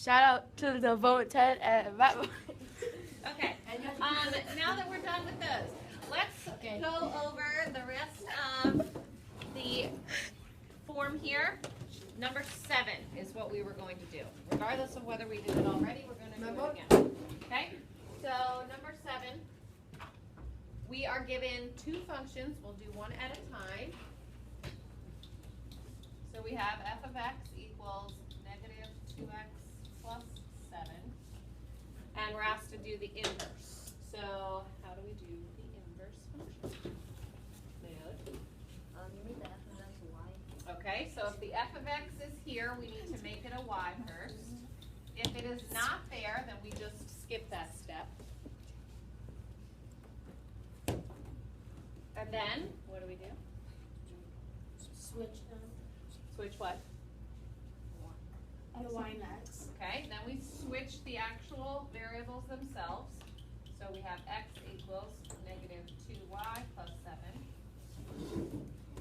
Shout out to the vote 10 and Matt. Okay. Now that we're done with those, let's go over the rest of the form here. Number 7 is what we were going to do. Regardless of whether we did it already, we're going to do it again. Okay? So number 7, we are given 2 functions. We'll do one at a time. So we have f of x equals negative 2x plus 7. And we're asked to do the inverse. So how do we do the inverse function? You need the f of x y. Okay, so if the f of x is here, we need to make it a y first. If it is not there, then we just skip that step. And then, what do we do? Switch them. Switch what? The y and x. Okay, then we switch the actual variables themselves. So we have x equals negative 2y plus 7.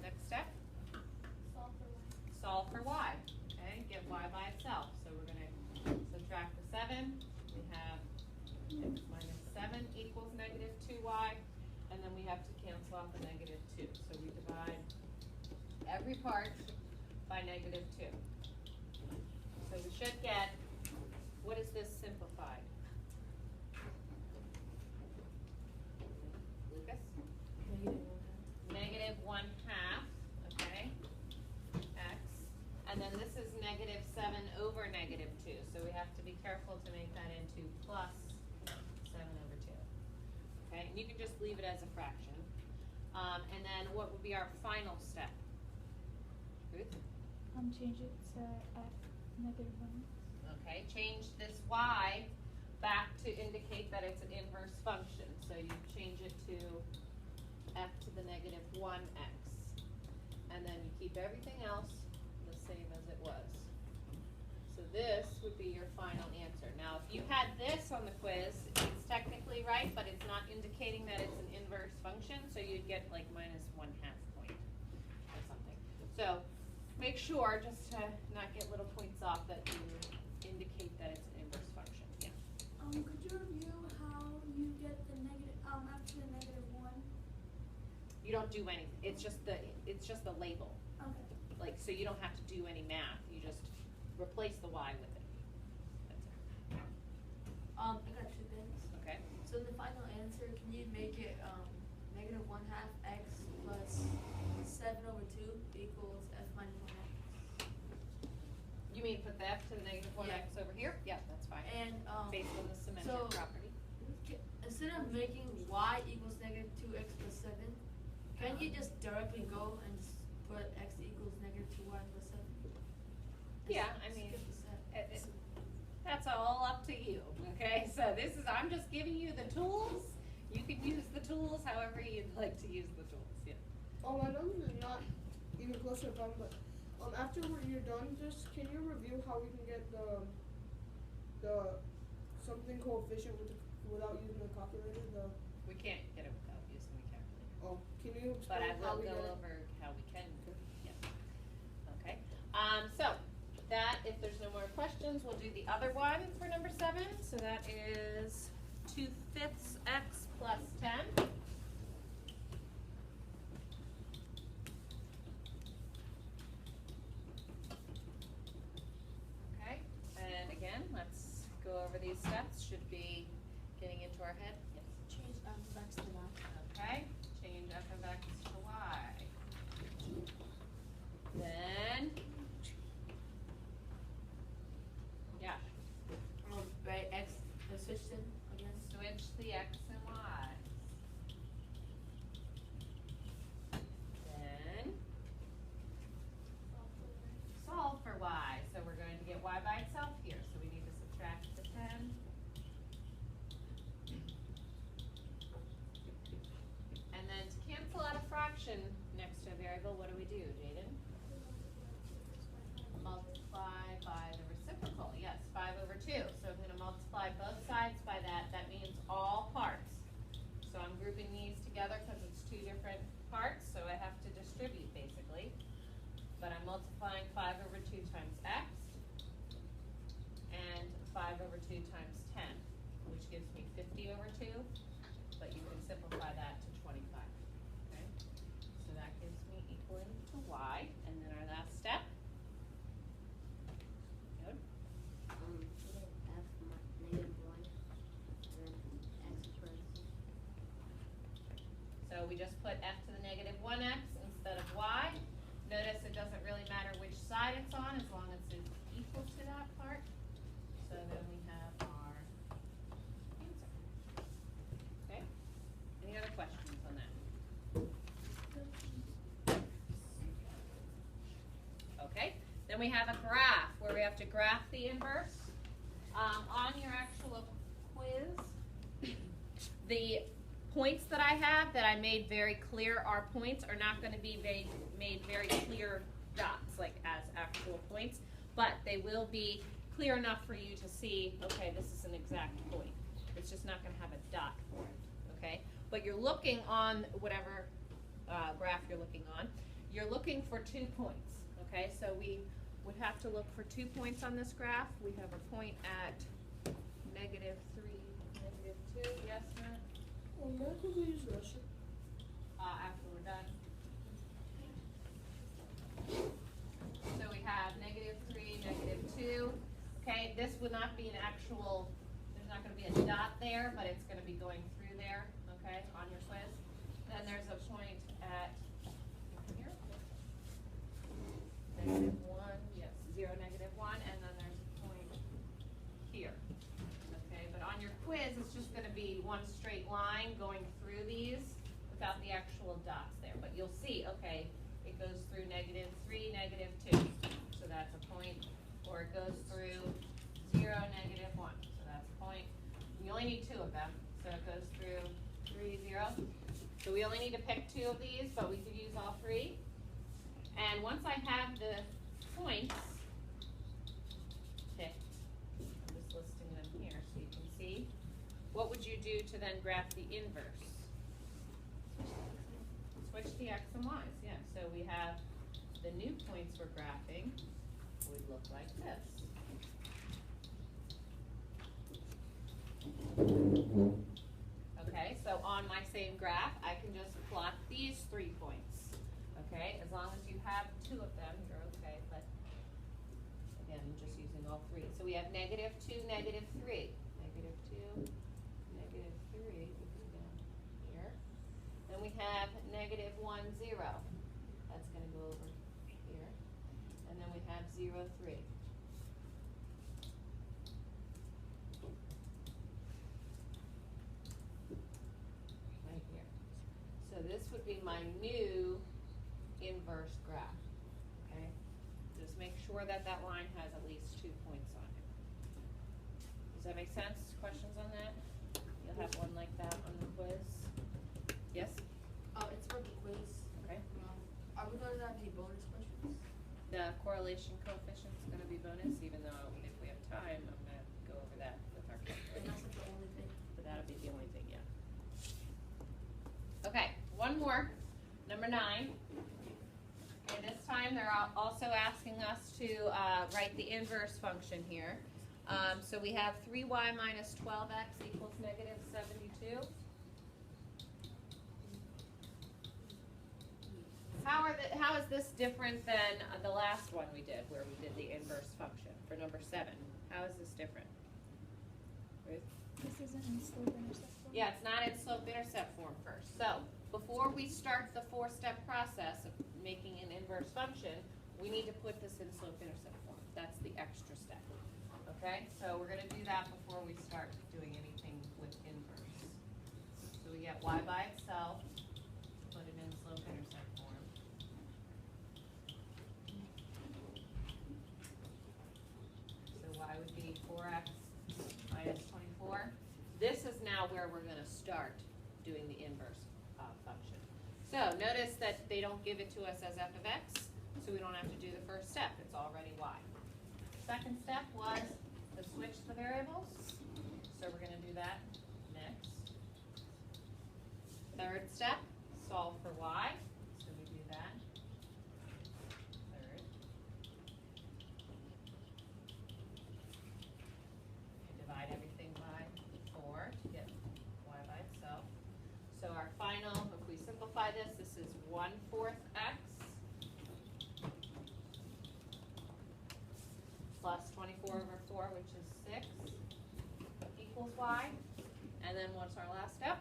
Next step? Solve for y. Okay, get y by itself. So we're going to subtract the 7. We have x minus 7 equals negative 2y. And then we have to cancel out the negative 2. So we divide every part by negative 2. So we should get, what is this simplified? Lucas? Negative 1/2, okay, x. And then this is negative 7 over negative 2. So we have to be careful to make that into plus 7 over 2. Okay, and you can just leave it as a fraction. And then what would be our final step? Ruth? Change it to negative 1. Okay, change this y back to indicate that it's an inverse function. So you change it to f to the negative 1x. And then you keep everything else the same as it was. So this would be your final answer. Now, if you had this on the quiz, it's technically right, but it's not indicating that it's an inverse function, so you'd get like minus 1/2 point or something. So make sure, just to not get little points off, that you indicate that it's an inverse function. Yeah. Could you review how you get the negative after the negative 1? You don't do anything. It's just the label. Okay. Like, so you don't have to do any math. You just replace the y with it. That's it. I got 2 things. Okay. So the final answer, can you make it negative 1/2 x plus 7 over 2 equals f minus 1x? You mean put the f to the negative 1x over here? Yeah, that's fine. And Based on the symmetric so property. instead of making y equals negative 2x plus 7, can you just directly go and put x equals negative 2y plus 7? Yeah, I mean, that's all up to you, okay? So this is, I'm just giving you the tools. You can use the tools however you'd like to use the tools, yeah. I know this is not even close to a problem, but after you're done, just can you review how we can get the something coefficient without using the calculator? We can't get it without using the calculator. Oh, can you But explain I how will we go get it? over how we can, yeah. Okay, so that, if there's no more questions, we'll do the other one for number 7. So that is 2/5 x plus 10. Okay, and again, let's go over these steps. Should be getting into our head. Yes. Change f of x to y. Okay, change f of x to y. Then, yeah, Right, x, switch them again. switch the x and y. Then, solve for y. So we're going to get y by itself here. So we need to subtract the 10. And then to cancel out a fraction next to a variable, what do we do, Jaden? Multiply by the reciprocal. Yes, 5 over 2. So I'm going to multiply both sides by that. That means all parts. So I'm grouping these together because it's 2 different parts, so I have to distribute basically. But I'm multiplying 5 over 2 times x. And times 10, which gives me 50 over 2, but you can simplify that to 25. Okay? So that gives me equaling to y, and then our last step. Good. So we just put f to the negative 1x instead of y. Notice it doesn't really matter which side it's on as long as it's equal to that part. So then we have our answer. Okay? Any other questions on that? Okay. Then we have a graph where we have to graph the inverse. On your actual quiz, the points that I have that I made very clear are points are not going to be made very clear dots like as actual points, but they will be clear enough for you to see, okay, this is an exact point. It's just not going to have a dot for it, okay? But you're looking on whatever graph you're looking on. You're looking for 2 points, okay? So we would have to look for 2 points on this graph. We have a point at -3, -2, yes, Matt? Well, where could we use Russia? After we're done. So we have -3, -2. Okay, this would not be an actual, there's not going to be a dot there, but it's going to be going through there, okay, on your quiz. Then there's a point at here. -1, yes, 0, -1, and then there's a point here. Okay, but on your quiz, it's just going to be one straight line going through these without the actual dots there. But you'll see, okay, it goes through -3, -2, so that's a point, or it goes through 0, -1, so that's a point. You only need 2 of them, so it goes through 3, 0. So we only need to pick 2 of these, but we could use all 3. And once I have the points picked, I'm just listing them here so you can see. What would you do to then graph the inverse? Switch the x and y's, yeah. So we have the new points we're graphing would look like this. Okay, so on my same graph, I can just plot these 3 points. Okay, as long as you have 2 of them, you're okay, but again, I'm just using all 3. So we have -2, -3. -2, -3 would be down here. Then we have -1, 0. That's going to go over here. And then we have 0, 3. Right here. So this would be my new inverse graph. Okay? Just make sure that that line has at least 2 points on it. Does that make sense? Questions on that? You'll have one like that on the quiz. Yes? It's for the quiz. Okay. Are we going to have any bonus questions? The correlation coefficient is going to be bonus, even though if we have time, I'm going to go over that with our And calculator. that's like the only thing. But that'll be the only thing, yeah. Okay, one more, number 9. Okay, this time they're also asking us to write the inverse function here. So we have 3y minus 12x equals -72. How is this different than the last one we did, where we did the inverse function for number 7? How is this different? Ruth? This isn't in slope-intercept form? Yeah, it's not in slope-intercept form first. So before we start the 4-step process of making an inverse function, we need to put this in slope-intercept form. That's the extra step. Okay, so we're going to do that before we start doing anything with inverse. So we get y by itself, put it in slope-intercept form. So y would be 4x minus 24. This is now where we're going to start doing the inverse function. So notice that they don't give it to us as f of x, so we don't have to do the first step. It's already y. Second step was to switch the variables. So we're going to do that next. Third step, solve for y. So we do that. Third. And divide 1/4 x plus 24/4, which is 6, equals y. And then what's our last step?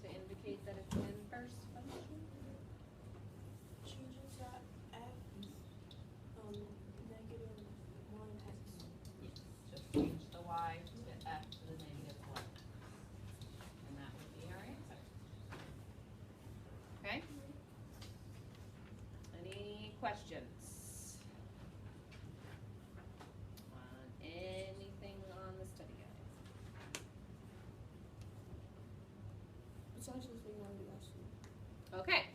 To indicate that it's an inverse function. Change it to f -1x. Yes, just change the y to f to the -1. And that would be our answer. Okay? Any questions? On anything on the study guide? Besides the thing I already asked you. Okay.